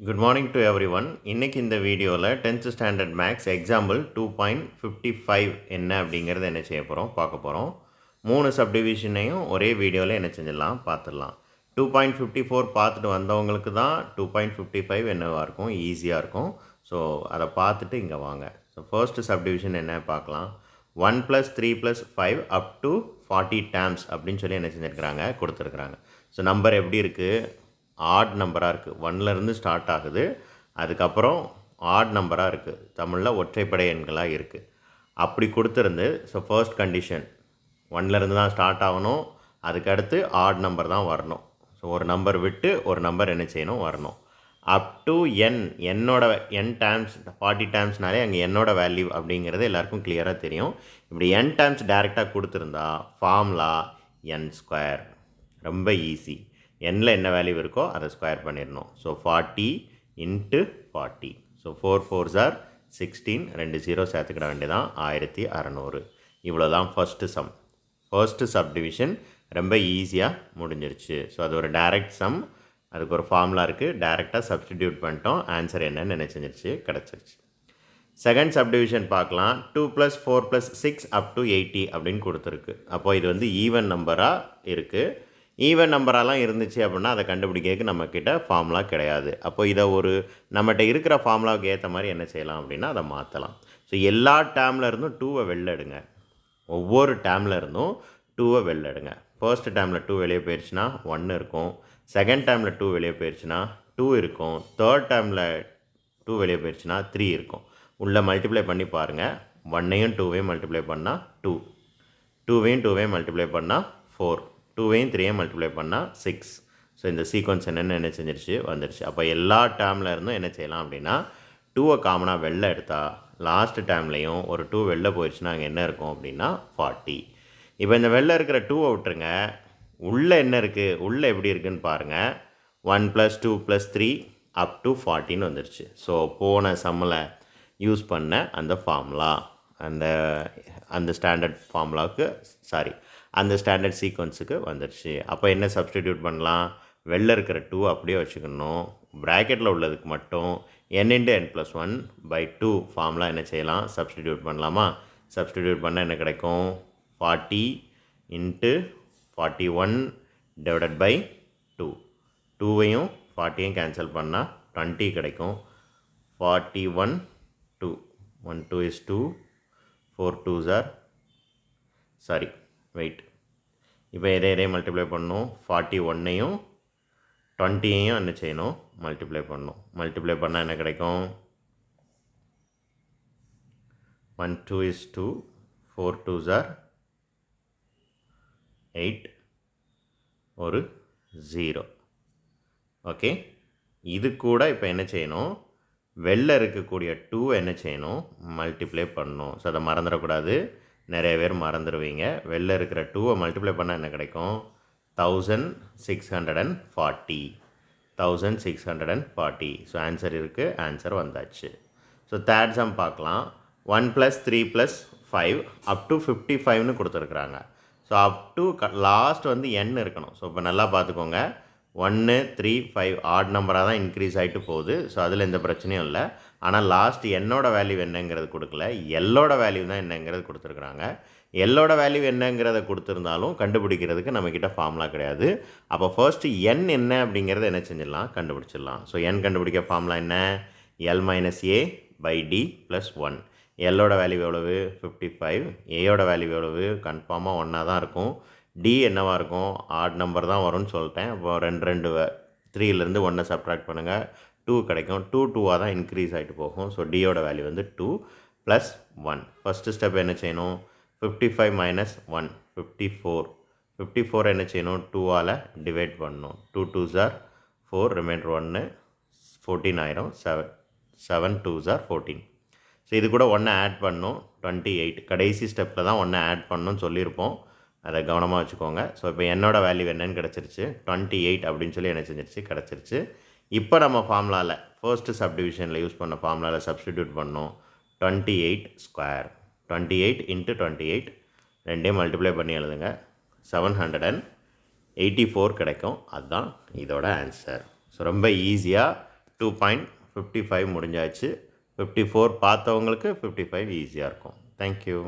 Good morning to everyone. இன்னைக்கு இந்த வீடியோவில் 10th ஸ்டாண்டர்ட் மேக்ஸ் எக்ஸாம்பிள் 2.55 என்ன அப்படிங்கிறது என்ன செய்ய போகிறோம் பார்க்க போகிறோம். 3 சப்டிவிஷனையும் ஒரே வீடியோவில் என்ன செஞ்சிடலாம் பார்த்துடலாம். 2.54 பார்த்துட்டு வந்தவங்களுக்கு தான் 2.55 என்னவாக இருக்கும், ஈஸியாக இருக்கும். ஸோ அதை பார்த்துட்டு இங்கே வாங்க. ஸோ ஃபர்ஸ்ட் சப்டிவிஷன் என்ன பார்க்கலாம். 1 + 3 + 5 up to 40 terms அப்படின்னு சொல்லி என்ன செஞ்சுருக்கிறாங்க, கொடுத்துருக்குறாங்க. ஸோ நம்பர் எப்படி இருக்குது, ஆட் நம்பராக இருக்குது. 1லேருந்து ஸ்டார்ட் ஆகுது, அதுக்கப்புறம் ஆட் நம்பராக இருக்குது, தமிழில் ஒற்றைப்படை எண்களாக இருக்குது. அப்படி கொடுத்துருந்து ஸோ ஃபர்ஸ்ட் கண்டிஷன் 1லேருந்து தான் ஸ்டார்ட் ஆகணும், அதுக்கடுத்து ஆட் நம்பர் தான் வரணும். ஸோ ஒரு நம்பர் விட்டு ஒரு நம்பர் என்ன செய்யணும், வரணும். அப் டு என்னோட என் டேர்ம்ஸ் 40 டேர்ம்ஸ்னாலே அங்கே என்னோட வேல்யூ அப்படிங்கிறது எல்லாருக்கும் கிளியராக தெரியும். இப்படி என் டேர்ம்ஸ் டேரெக்டாக கொடுத்துருந்தா ஃபார்முலா n². ரொம்ப ஈஸி. எண்ணில் என்ன வேல்யூ இருக்கோ அதை ஸ்கொயர் பண்ணிடணும். ஸோ 40 × 40. ஸோ 4 4s are 16, 2 0 சேர்த்துக்கிட வேண்டியதான், 1600. இவ்வளோ தான் ஃபர்ஸ்ட்டு சப்டிவிஷன். ரொம்ப ஈஸியாக முடிஞ்சிருச்சு. ஸோ அது ஒரு டைரக்ட் சம், அதுக்கு ஒரு ஃபார்முலா இருக்குது, டைரெக்டாக சப்ஸ்டிடியூட் பண்ணிட்டோம், ஆன்சர் என்னன்னு நினச்சிருச்சு, கிடச்சிருச்சு. செகண்ட் சப்டிவிஷன் பார்க்கலாம். 2 + 4 + 6 up to 80 அப்படின்னு கொடுத்துருக்கு. அப்போது இது வந்து ஈவன் நம்பராக இருக்குது. ஈவன் நம்பரெல்லாம் இருந்துச்சு அப்படின்னா அதை கண்டுபிடிக்கிறதுக்கு நம்மக்கிட்ட ஃபார்முலா கிடையாது. அப்போ இதை ஒரு நம்மகிட்ட இருக்கிற ஃபார்முலாவுக்கு ஏற்ற மாதிரி என்ன செய்யலாம் அப்படின்னா அதை மாற்றலாம். ஸோ எல்லா டேர்மில் இருந்தும் 2வை வெளில எடுங்க. ஒவ்வொரு டேர்மில் இருந்தும் 2வை வெளில எடுங்க. ஃபர்ஸ்ட் டேர்மில் 2 வெளியே போயிடுச்சுன்னா 1 இருக்கும், செகண்ட் டேர்மில் 2 வெளியே போயிடுச்சுன்னா 2 இருக்கும், தேர்ட் டேர்மில் 2 வெளியே போயிடுச்சுன்னா 3 இருக்கும். உள்ளே மல்டிப்ளை பண்ணி பாருங்கள். 1ஐயும் 2வையும் மல்டிப்ளை பண்ணால் 2, 2வையும் 2வையும் மல்டிப்ளை பண்ணால் 4, 2வையும் 3ஐயும் மல்டிப்ளை பண்ணால் 6. ஸோ இந்த சீக்வன்ஸ் என்னென்னு என்ன செஞ்சிருச்சு, வந்துடுச்சு. அப்போ எல்லா டேர்மில் இருந்தும் என்ன செய்யலாம் அப்படின்னா 2வை காமனாக வெளில எடுத்தால் லாஸ்ட் டேர்ம்லேயும் ஒரு 2 வெளில போயிடுச்சுன்னா அங்கே என்ன இருக்கும் அப்படின்னா 40. இப்போ இந்த வெளில இருக்கிற 2வை விட்டுருங்க, உள்ளே என்ன இருக்குது, உள்ளே எப்படி இருக்குதுன்னு பாருங்கள். 1 + 2 + 3 up to 40ன்னு வந்துடுச்சு. ஸோ போன சம்மில் யூஸ் பண்ண அந்த ஃபார்முலா, அந்த ஸ்டாண்டர்ட் ஃபார்முலாவுக்கு அந்த ஸ்டாண்டர்ட் சீக்வன்ஸுக்கு வந்துடுச்சு. அப்போ என்ன சப்ஸ்டிடியூட் பண்ணலாம், வெளில இருக்கிற 2 அப்படியே வச்சுக்கணும், ப்ராக்கெட்டில் உள்ளதுக்கு மட்டும் n × n+1/2 ஃபார்முலா என்ன செய்யலாம், சப்ஸ்டிடியூட் பண்ணலாமா. சப்ஸ்டிடியூட் பண்ணால் என்ன கிடைக்கும், 40 × 41 / 2. 2வையும் 40ஐயும் கேன்சல் பண்ணால் 20 கிடைக்கும். 41 2 1 2 is 2, 4 2s are இப்போ எதையும் மல்டிப்ளை பண்ணணும். 41ஐயும் 20ஐயும் என்ன செய்யணும், மல்டிப்ளை பண்ணணும். மல்டிப்ளை பண்ணால் என்ன கிடைக்கும், 1 2 is 2, 4 2s are 8, ஒரு 0. ஓகே, இது கூட இப்போ என்ன செய்யணும், வெளில இருக்கக்கூடிய 2 என்ன செய்யணும், மல்டிப்ளை பண்ணணும். ஸோ அதை மறந்துடக்கூடாது, நிறைய பேர் மறந்துடுவீங்க. வெளில இருக்கிற 2வை மல்டிப்ளை பண்ணால் என்ன கிடைக்கும், 1640. 1640. ஸோ ஆன்சர் இருக்குது, ஆன்சர் வந்தாச்சு. ஸோ தேர்ட் சம் பார்க்கலாம். 1 + 3 + 5 up to 55ன்னு கொடுத்துருக்குறாங்க. ஸோ அப் டு லாஸ்ட் வந்து n இருக்கணும். ஸோ இப்போ நல்லா பார்த்துக்கோங்க, 1 3 5 ஆட் நம்பராக தான் இன்க்ரீஸ் ஆகிட்டு போகுது. ஸோ அதில் எந்த பிரச்சனையும் இல்லை. ஆனால் லாஸ்ட் என்னோட வேல்யூ என்னங்கிறது கொடுக்கல, எல்லோட வேல்யூ தான் என்னங்கிறது கொடுத்துருக்குறாங்க. எல்லோட வேல்யூ என்னங்கிறத கொடுத்துருந்தாலும் கண்டுபிடிக்கிறதுக்கு நம்மக்கிட்ட ஃபார்முலா கிடையாது. அப்போ ஃபர்ஸ்ட்டு n என்ன அப்படிங்கிறத என்ன செஞ்சிடலாம், கண்டுபிடிச்சிடலாம். ஸோ n கண்டுபிடிக்க ஃபார்முலா என்ன, l - a/d + 1. எல்லோட வேல்யூ எவ்வளவு, 55. ஏயோட வேல்யூ எவ்வளவு, கன்ஃபார்மாக 1ஆக தான் இருக்கும். டி என்னவாக இருக்கும், ஆட் நம்பர் தான் வரும்னு சொல்லிட்டேன். இப்போ 2 3லேருந்து 1 சப்ட்ராக்ட் பண்ணுங்கள், 2 கிடைக்கும். 2 2ஆக தான் இன்க்ரீஸ் ஆகிட்டு போகும். ஸோ டியோட வேல்யூ வந்து 2 + 1. ஃபஸ்ட்டு ஸ்டெப் என்ன செய்யணும், 55 - 1 54. 54 என்ன செய்யணும், 2ஆல் டிவைட் பண்ணணும். 2 2s are 4, ரிமைண்டர் 1, 14 ஆயிரும். 7 2s are 14. ஸோ இது கூட 1 ஆட் பண்ணணும், 28. கடைசி ஸ்டெப்பில் தான் 1 ஆட் பண்ணணும்னு சொல்லியிருப்போம், அதை கவனமாக வச்சுக்கோங்க. ஸோ இப்போ என்னோட வேல்யூ என்னன்னு கிடச்சிருச்சு, 28 அப்படின்னு சொல்லி என்ன செஞ்சிருச்சு, கிடச்சிருச்சு. இப்போ நம்ம ஃபார்முலாவில் ஃபர்ஸ்ட்டு சப்டிவிஷனில் யூஸ் பண்ண ஃபார்முலாவில் சப்ஸ்டிடியூட் பண்ணோம். 28². 28 × 28 ரெண்டையும் மல்டிப்ளை பண்ணி எழுதுங்க, 784 கிடைக்கும். அதுதான் இதோட ஆன்சர். ஸோ ரொம்ப ஈஸியாக 2.55 முடிஞ்சாச்சு. 54 பார்த்தவங்களுக்கு 55 ஈஸியாக இருக்கும். தேங்க்யூ.